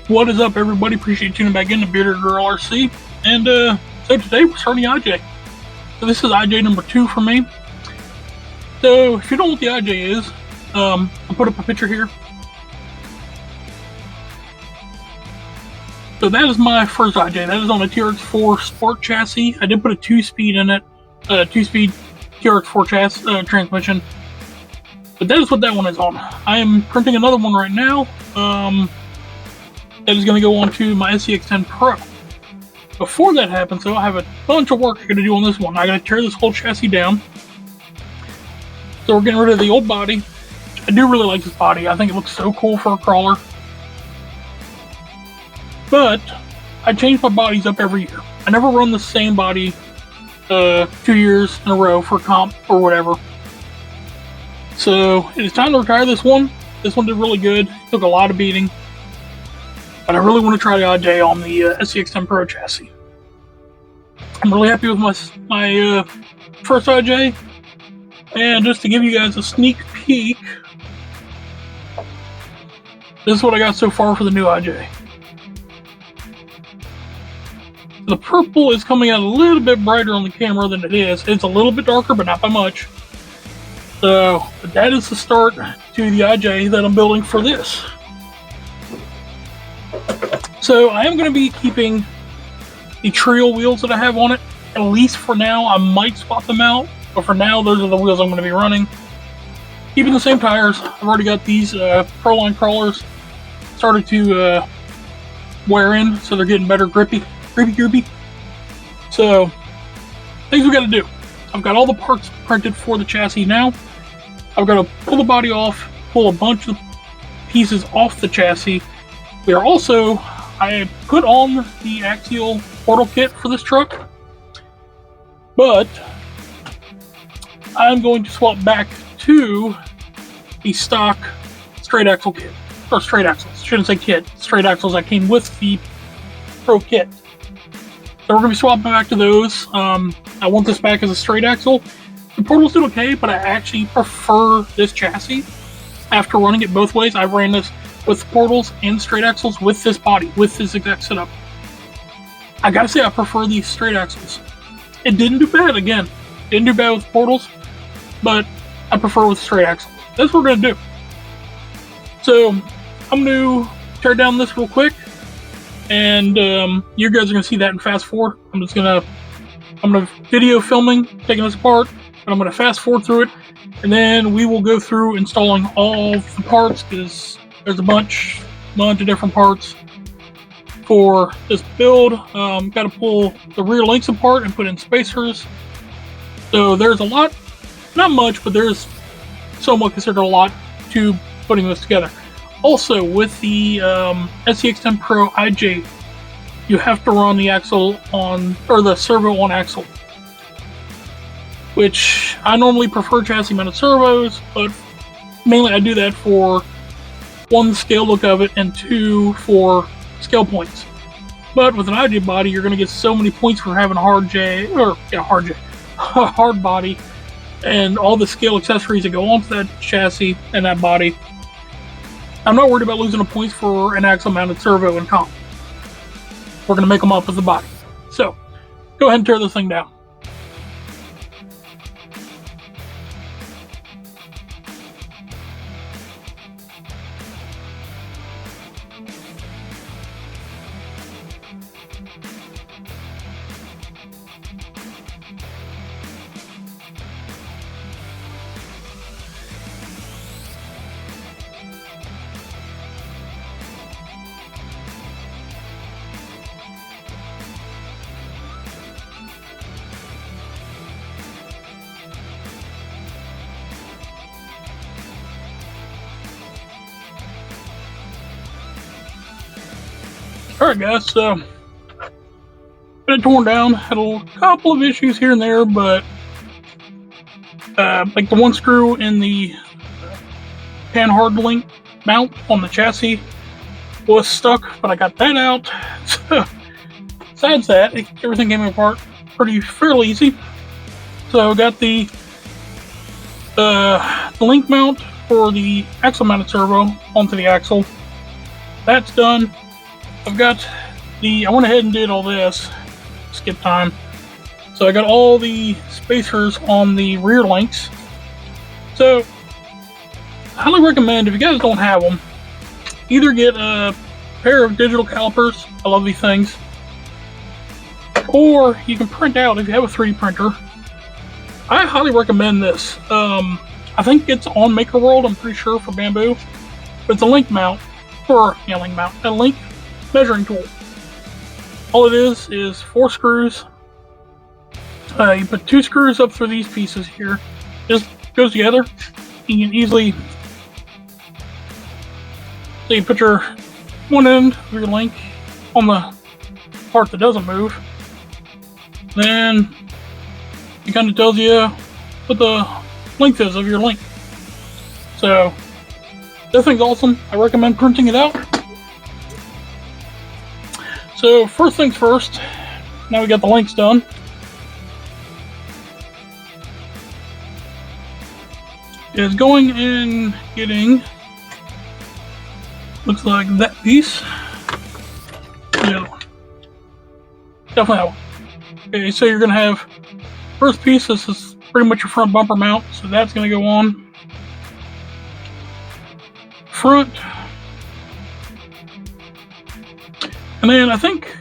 What is up, everybody? Appreciate you tuning back in to Bearded Girl RC. And so today we're starting IJ. So this is IJ number 2 for me. So if you don't know what the IJ is, I'll put up a picture here. So that is my first IJ. That is on a TRX4 Sport chassis. I did put a 2-speed in it, 2-speed TRX4 chassis transmission. But that is what that one is on. I am printing another one right now. That is going to go onto my SCX10 Pro. Before that happens, though, I have a bunch of work I got to do on this one. I got to tear this whole chassis down. So we're getting rid of the old body. I do really like this body. I think it looks so cool for a crawler. But I change my bodies up every year. I never run the same body 2 years in a row for comp or whatever. So it is time to retire this one. This one did really good. It took a lot of beating. But I really want to try the IJ on the SCX10 Pro chassis. I'm really happy with my first IJ. And just to give you guys a sneak peek, this is what I got so far for the new IJ. The purple is coming out a little bit brighter on the camera than it is. It's a little bit darker, but not by much. So, but that is the start to the IJ that I'm building for this. So I am going to be keeping the trio wheels that I have on it, at least for now. I might swap them out, but for now, those are the wheels I'm going to be running. Keeping the same tires. I've already got these Proline crawlers started to wear in, so they're getting better grippy. So, things we got to do. I've got all the parts printed for the chassis now. I've got to pull the body off, pull a bunch of pieces off the chassis. We are also, I put on the axial portal kit for this truck, but I'm going to swap back to the stock straight axle kit, or straight axles, shouldn't say kit, straight axles that came with the Pro kit. So we're going to be swapping back to those. I want this back as a straight axle. The portals did okay, but I actually prefer this chassis. After running it both ways, I ran this with portals and straight axles with this body, with this exact setup. I gotta say, I prefer these straight axles. It didn't do bad, again. Didn't do bad with portals, but I prefer with straight axles. That's what we're gonna do. So, I'm gonna tear down this real quick, and you guys are gonna see that in fast forward. I'm gonna video filming, taking this apart, and I'm gonna fast forward through it, and then we will go through installing all the parts, because there's a bunch of different parts for this build. Got to pull the rear links apart and put in spacers. So there's a lot, not much, but there's somewhat considered a lot to putting this together. Also, with the SCX10 Pro IJ, you have to run the axle on, or the servo on axle, which I normally prefer chassis mounted servos, but mainly I do that for 1, the scale look of it, and 2, for scale points. But with an IJ body, you're going to get so many points for having a hard body, and all the scale accessories that go onto that chassis and that body. I'm not worried about losing the points for an axle mounted servo and comp. We're going to make them up with the body. So, go ahead and tear this thing down. Alright guys, so been torn down, had a couple of issues here and there, but like the one screw in the pan hard link mount on the chassis was stuck, but I got that out. So besides that, everything came apart fairly easy. So I got the link mount for the axle mounted servo onto the axle. That's done. I've got I went ahead and did all this, skip time. So I got all the spacers on the rear links. So I highly recommend, if you guys don't have them, either get a pair of digital calipers. I love these things. Or you can print out if you have a 3D printer. I highly recommend this. I think it's on Maker World, I'm pretty sure, for bamboo. But it's a link mount, a link measuring tool. All it is 4 screws. You put 2 screws up through these pieces here. Just goes together. You can easily. So you put your one end of your link on the part that doesn't move. Then it kind of tells you what the length is of your link. So this thing's awesome. I recommend printing it out. So first things first, now we got the links done. Is going and getting, looks like that piece. The other one. Definitely that one. Okay, so you're going to have, first piece, this is pretty much your front bumper mount, so that's going to go on. Front. And then I think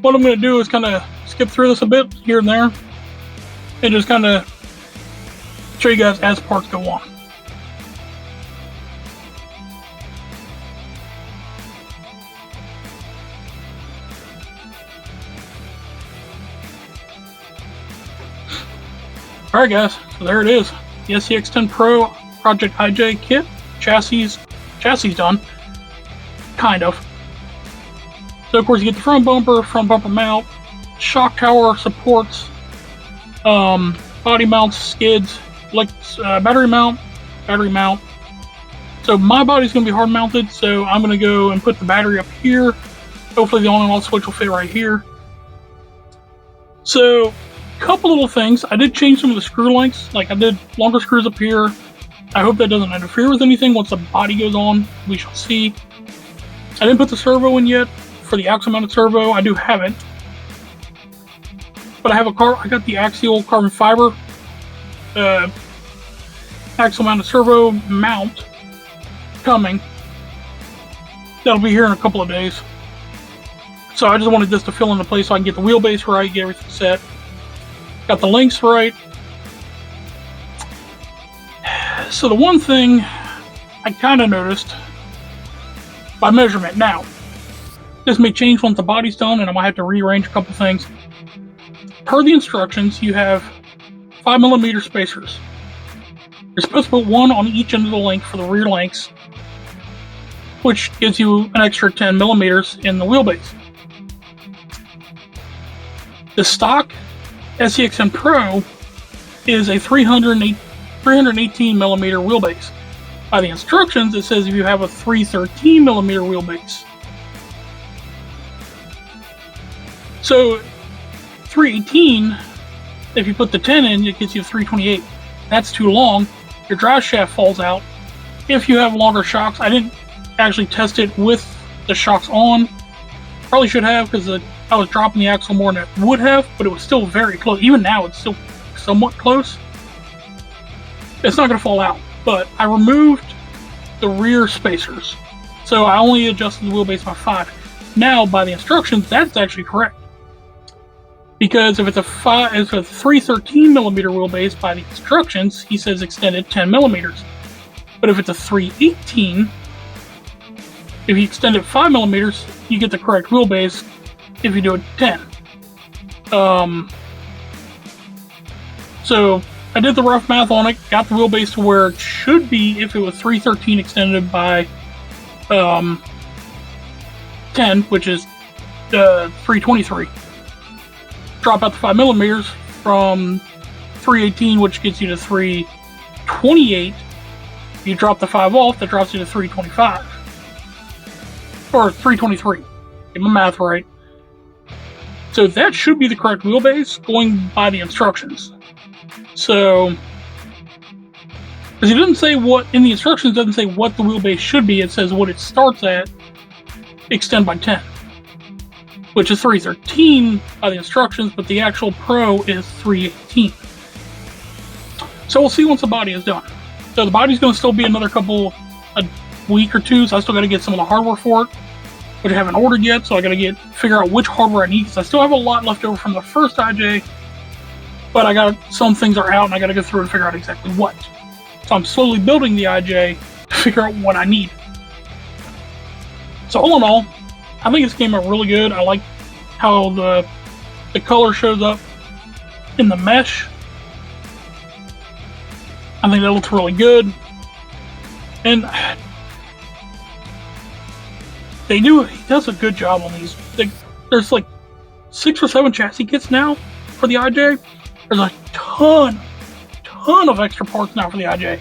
what I'm going to do is kind of skip through this a bit here and there and just kind of show you guys as parts go on. Alright guys, so there it is. The SCX10 Pro Project IJ kit. Chassis done. Kind of. So of course you get the front bumper mount, shock tower supports, body mounts, skids, battery mount. So my body's going to be hard mounted, so I'm going to go and put the battery up here. Hopefully the on and off switch will fit right here. So, couple little things. I did change some of the screw lengths, like I did longer screws up here. I hope that doesn't interfere with anything once the body goes on. We shall see. I didn't put the servo in yet for the axle mounted servo. I do have it. But I got the axial carbon fiber axle mounted servo mount coming. That'll be here in a couple of days. So I just wanted this to fill into place so I can get the wheelbase right, get everything set. Got the links right. So the one thing I kind of noticed by measurement now, this may change once the body's done and I might have to rearrange a couple things. Per the instructions, you have 5mm spacers. You're supposed to put one on each end of the link for the rear links, which gives you an extra 10mm in the wheelbase. The stock SCX10 Pro is a 318mm wheelbase. By the instructions, it says if you have a 313mm wheelbase. So 318, if you put the 10 in, it gets you 328. That's too long. Your drive shaft falls out. If you have longer shocks, I didn't actually test it with the shocks on. Probably should have, because I was dropping the axle more than it would have, but it was still very close. Even now, it's still somewhat close. It's not going to fall out, but I removed the rear spacers. So I only adjusted the wheelbase by 5. Now, by the instructions, that's actually correct. Because if it's a 313mm wheelbase, by the instructions, he says extended 10mm. But if it's a 318, if you extend it 5mm, you get the correct wheelbase if you do it 10. So I did the rough math on it, got the wheelbase to where it should be if it was 313 extended by 10, which is 323. Drop out the 5mm from 318, which gets you to 328. You drop the 5 off, that drops you to 325. Or 323. Get my math right. So that should be the correct wheelbase going by the instructions. So, because it doesn't say what, in the instructions, it doesn't say what the wheelbase should be. It says what it starts at, extend by 10. which is 313 by the instructions, but the actual Pro is 318. So we'll see once the body is done. So the body's going to still be another a week or two, so I still got to get some of the hardware for it, which I haven't ordered yet, so I got to figure out which hardware I need, because I still have a lot left over from the first IJ, but some things are out, and I got to go through and figure out exactly what. So I'm slowly building the IJ to figure out what I need. So all in all, I think this came out really good. I like how the color shows up in the mesh. I think that looks really good. And he does a good job on these. There's like 6 or 7 chassis kits now for the IJ. There's a ton of extra parts now for the IJ.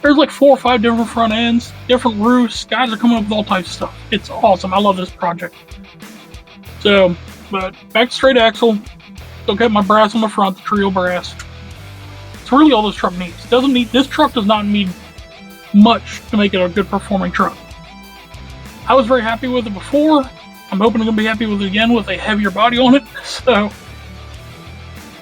There's like 4 or 5 different front ends, different roofs. Guys are coming up with all types of stuff. It's awesome. I love this project. So, but back to straight axle. Still got my brass on the front, the trio brass. It's really all this truck needs. This truck does not need much to make it a good performing truck. I was very happy with it before. I'm hoping I'm going to be happy with it again with a heavier body on it. So,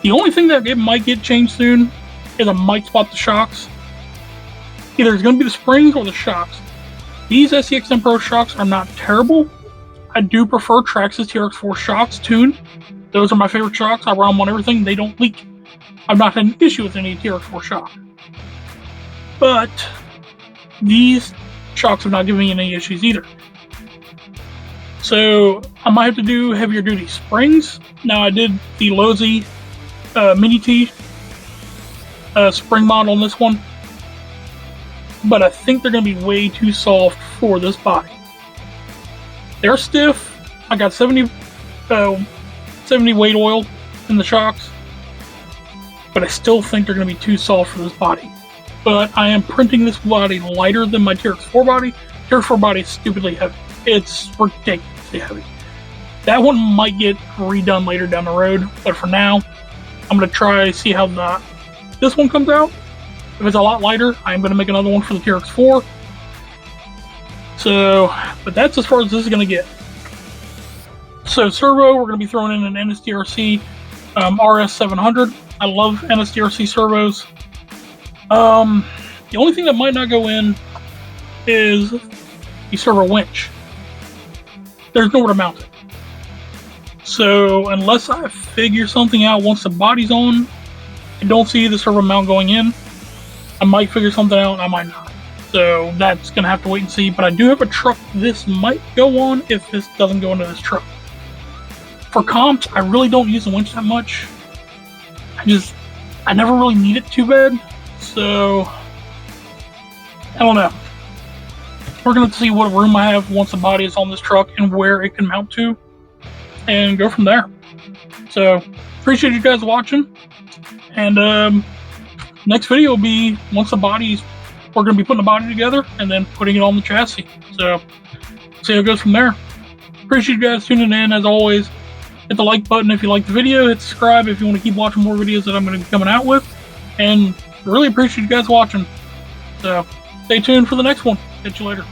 the only thing that it might get changed soon is I might swap the shocks. Either it's going to be the springs or the shocks. These SCX10 Pro shocks are not terrible. I do prefer Traxxas TRX4 shocks tuned. Those are my favorite shocks. I run them on everything. They don't leak. I've not had an issue with any TRX4 shock. But these shocks have not given me any issues either. So I might have to do heavier duty springs. Now I did the Lozi Mini T spring model on this one, but I think they're going to be way too soft for this body. They're stiff. I got 70 weight oil in the shocks, but I still think they're going to be too soft for this body. But I am printing this body lighter than my TRX4 body. TRX4 body is stupidly heavy. It's ridiculously heavy. That one might get redone later down the road, but for now, I'm going to try see how this one comes out. If it's a lot lighter, I'm going to make another one for the TRX4. So, but that's as far as this is going to get. So servo, we're going to be throwing in an NSDRC RS700. I love NSDRC servos. The only thing that might not go in is the servo winch. There's nowhere to mount it. So unless I figure something out once the body's on, I don't see the servo mount going in. I might figure something out, I might not. So that's going to have to wait and see. But I do have a truck this might go on if this doesn't go into this truck. For comps, I really don't use the winch that much. I never really need it too bad. So, I don't know. We're going to see what room I have once the body is on this truck and where it can mount to, and go from there. So, appreciate you guys watching. And next video will be once the body's, we're going to be putting the body together and then putting it on the chassis. So, see how it goes from there. Appreciate you guys tuning in as always. Hit the like button if you like the video. Hit subscribe if you want to keep watching more videos that I'm going to be coming out with. And really appreciate you guys watching. So, stay tuned for the next one. Catch you later.